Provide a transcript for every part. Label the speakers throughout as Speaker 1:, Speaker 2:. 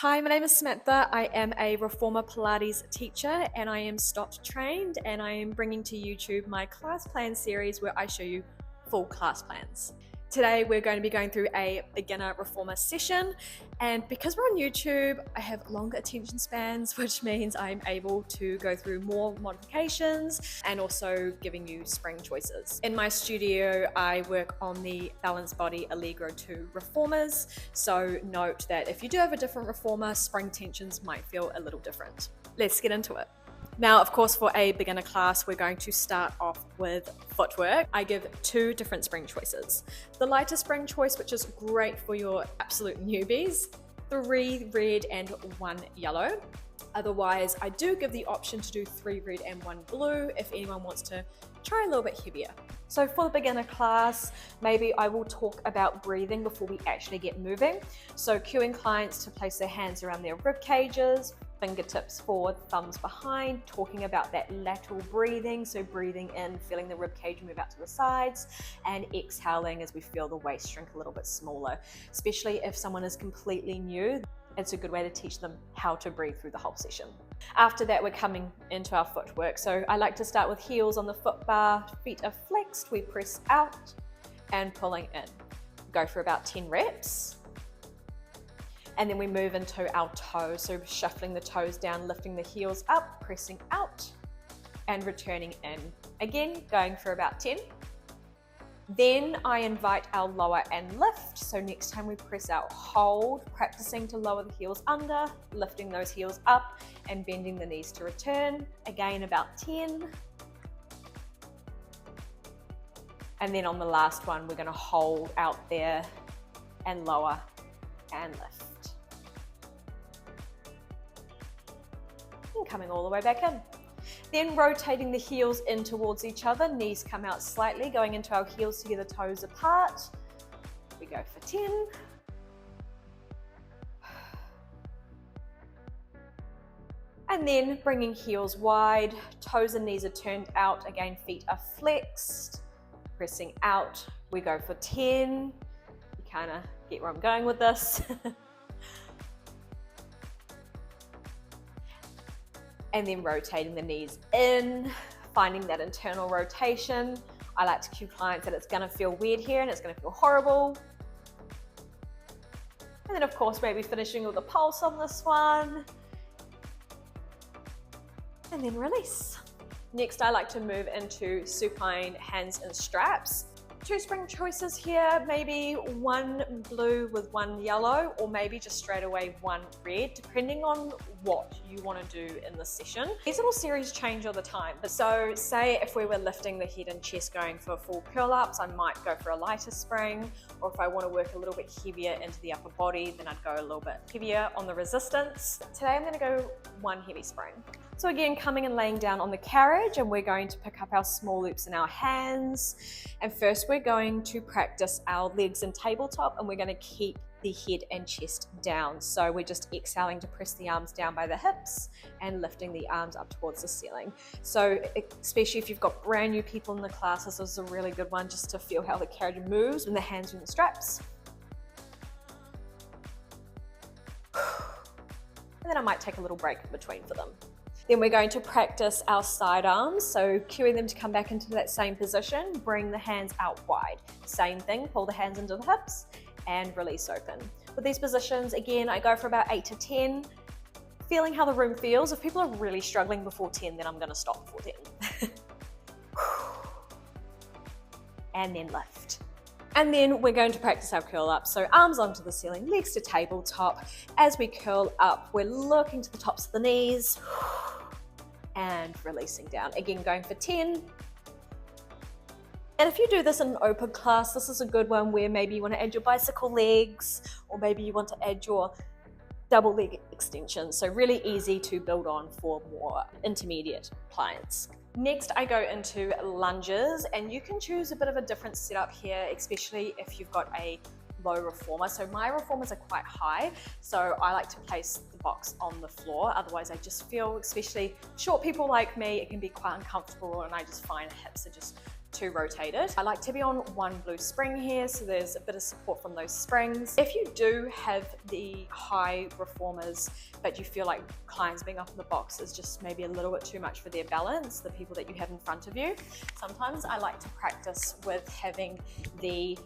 Speaker 1: Hi, my name is Samantha. I am a reformer Pilates teacher and I am STOT trained, and I am bringing to YouTube my class plan series where I show you full class plans. Today we're going to be going through a beginner reformer session, and because we're on YouTube I have longer attention spans, which means I'm able to go through more modifications and also giving you spring choices. In my studio I work on the Balance Body Allegro 2 reformers, so note that if you do have a different reformer, spring tensions might feel a little different. Let's get into it. Now, of course, for a beginner class, we're going to start off with footwork. I give two different spring choices. The lighter spring choice, which is great for your absolute newbies, 3 red and 1 yellow. Otherwise, I do give the option to do 3 red and 1 blue if anyone wants to try a little bit heavier. So for the beginner class, maybe I will talk about breathing before we actually get moving. So cueing clients to place their hands around their rib cages, fingertips forward, thumbs behind, talking about that lateral breathing. So breathing in, feeling the rib cage move out to the sides, and exhaling as we feel the waist shrink a little bit smaller. Especially if someone is completely new, it's a good way to teach them how to breathe through the whole session. After that, we're coming into our footwork. So I like to start with heels on the foot bar, feet are flexed, we press out and pulling in. Go for about 10 reps. And then we move into our toes. So shuffling the toes down, lifting the heels up, pressing out and returning in. Again, going for about 10. Then I invite our lower and lift. So next time we press out, hold, practicing to lower the heels under, lifting those heels up and bending the knees to return. Again, about 10. And then on the last one, we're gonna hold out there and lower and lift. And coming all the way back in. Then rotating the heels in towards each other, knees come out slightly, going into our heels together, toes apart. We go for 10. And then bringing heels wide, toes and knees are turned out, again feet are flexed, pressing out. We go for 10. You kind of get where I'm going with this. And then rotating the knees in, finding that internal rotation. I like to cue clients that it's gonna feel weird here and it's gonna feel horrible. And then of course, maybe finishing with a pulse on this one. And then release. Next, I like to move into supine hands and straps. 2 spring choices here, maybe 1 blue with 1 yellow, or maybe just straight away 1 red, depending on what you want to do in the session. These little series change all the time. So say if we were lifting the head and chest going for full curl ups, I might go for a lighter spring, or if I want to work a little bit heavier into the upper body, then I'd go a little bit heavier on the resistance. Today I'm going to go 1 heavy spring. So again, coming and laying down on the carriage, and we're going to pick up our small loops in our hands. And first we're going to practice our legs in tabletop, and we're going to keep the head and chest down. So we're just exhaling to press the arms down by the hips and lifting the arms up towards the ceiling. So especially if you've got brand new people in the class, this is a really good one just to feel how the carriage moves when the hands are in the straps. And then I might take a little break in between for them. Then we're going to practice our side arms. So cueing them to come back into that same position, bring the hands out wide. Same thing, pull the hands into the hips and release open. With these positions, again, I go for about 8 to 10, feeling how the room feels. If people are really struggling before 10, then I'm gonna stop before 10. And then lift. And then we're going to practice our curl up. So arms onto the ceiling, legs to tabletop. As we curl up, we're looking to the tops of the knees and releasing down. Again, going for 10. And if you do this in an open class, this is a good one where maybe you want to add your bicycle legs, or maybe you want to add your double leg extension. So really easy to build on for more intermediate clients. Next, I go into lunges, and you can choose a bit of a different setup here, especially if you've got a low reformer. So my reformers are quite high, so I like to place the box on the floor. Otherwise I just feel, especially short people like me, it can be quite uncomfortable, and I just find hips are just 2 rotated. I like to be on 1 blue spring here, so there's a bit of support from those springs. If you do have the high reformers, but you feel like clients being up in the box is just maybe a little bit too much for their balance, the people that you have in front of you, sometimes I like to practice with having the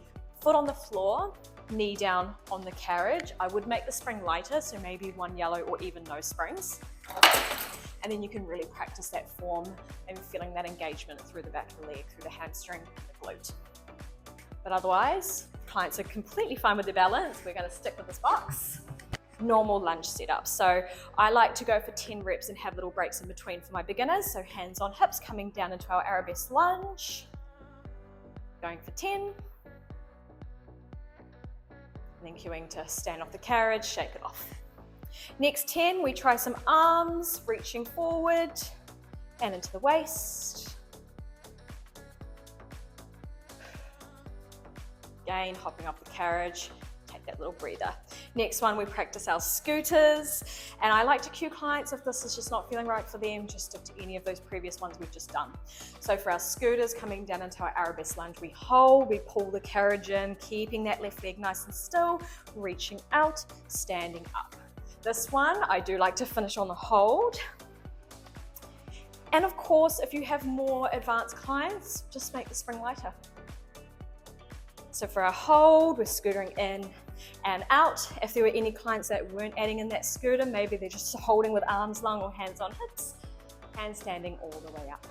Speaker 1: foot on the floor, knee down on the carriage. I would make the spring lighter, so maybe 1 yellow or even no springs. And then you can really practice that form and feeling that engagement through the back of the leg, through the hamstring and the glute. But otherwise, clients are completely fine with their balance. We're going to stick with this box. Normal lunge setup. So I like to go for 10 reps and have little breaks in between for my beginners. So hands on hips, coming down into our arabesque lunge. Going for 10. And then cueing to stand off the carriage, shake it off. Next 10, we try some arms, reaching forward and into the waist. Again, hopping off the carriage, take that little breather. Next one, we practice our scooters, and I like to cue clients if this is just not feeling right for them, just stick to any of those previous ones we've just done. So for our scooters, coming down into our arabesque lunge, we hold, we pull the carriage in, keeping that left leg nice and still, reaching out, standing up. This one, I do like to finish on the hold. And of course, if you have more advanced clients, just make the spring lighter. So for our hold, we're scootering in and out. If there were any clients that weren't adding in that scooter, maybe they're just holding with arms long or hands on hips, and standing all the way up.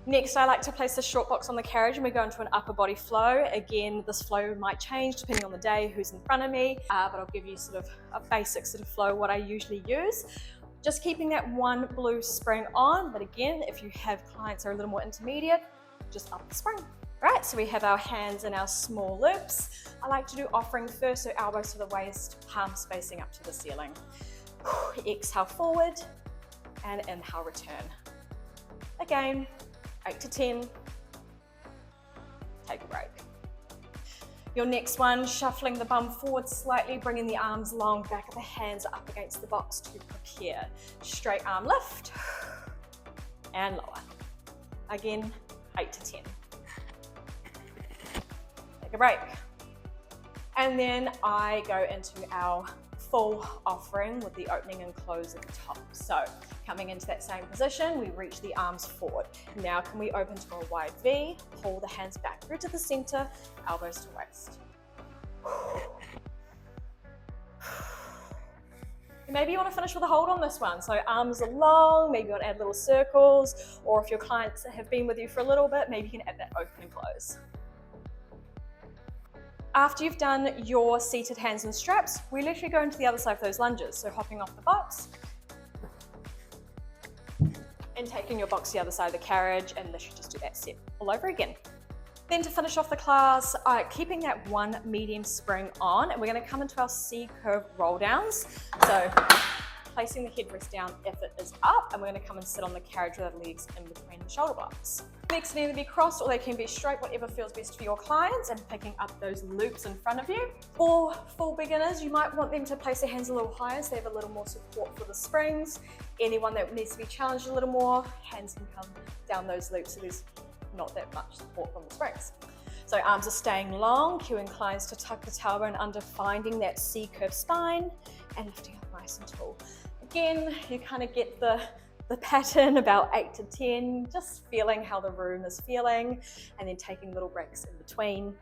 Speaker 1: Next, I like to place the short box on the carriage and we go into an upper body flow. Again, this flow might change depending on the day, who's in front of me, but I'll give you sort of a basic sort of flow, what I usually use. Just keeping that 1 blue spring on, but again, if you have clients that are a little more intermediate, just up the spring. Right, so we have our hands in our small loops. I like to do offering first, so elbows to the waist, palms spacing up to the ceiling. Exhale forward and inhale return. Again, 8 to 10. Take a break. Your next one, shuffling the bum forward slightly, bringing the arms long, back of the hands up against the box to prepare. Straight arm lift and lower. Again, 8 to 10. A break. And then I go into our full offering with the opening and close at the top. So coming into that same position, we reach the arms forward. Now can we open to a wide V, pull the hands back through to the center, elbows to waist. Maybe you want to finish with a hold on this one. So arms are long, maybe you want to add little circles, or if your clients have been with you for a little bit, maybe you can add that open and close. After you've done your seated hands and straps, we literally go into the other side of those lunges. So hopping off the box and taking your box to the other side of the carriage, and literally just do that set all over again. Then to finish off the class, keeping that 1 medium spring on, and we're going to come into our C-curve roll downs. So placing the headrest down if it is up, and we're going to come and sit on the carriage with our legs in between the shoulder blocks. Legs can either be crossed or they can be straight, whatever feels best for your clients, and picking up those loops in front of you. For full beginners, you might want them to place their hands a little higher so they have a little more support for the springs. Anyone that needs to be challenged a little more, hands can come down those loops so there's not that much support from the springs. So arms are staying long, cueing clients to tuck the tailbone under, finding that C-curve spine and lifting up nice and tall. Again, you kind of get the pattern, about 8 to 10, just feeling how the room is feeling, and then taking little breaks in between.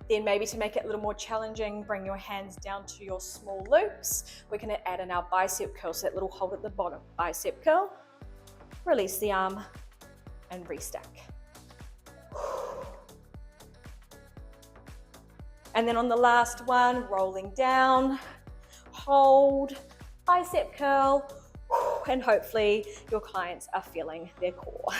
Speaker 1: Then maybe to make it a little more challenging, bring your hands down to your small loops. We're going to add in our bicep curl, so that little hold at the bottom. Bicep curl, release the arm, and restack. And then on the last one, rolling down, hold, bicep curl, and hopefully your clients are feeling their core.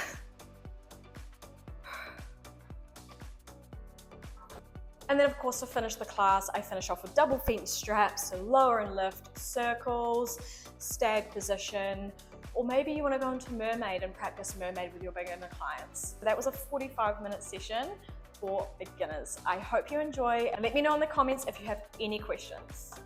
Speaker 1: And then of course to finish the class, I finish off with double feet and straps, so lower and lift, circles, stag position, or maybe you want to go into mermaid and practice mermaid with your beginner clients. That was a 45-minute session for beginners. I hope you enjoy, and let me know in the comments if you have any questions.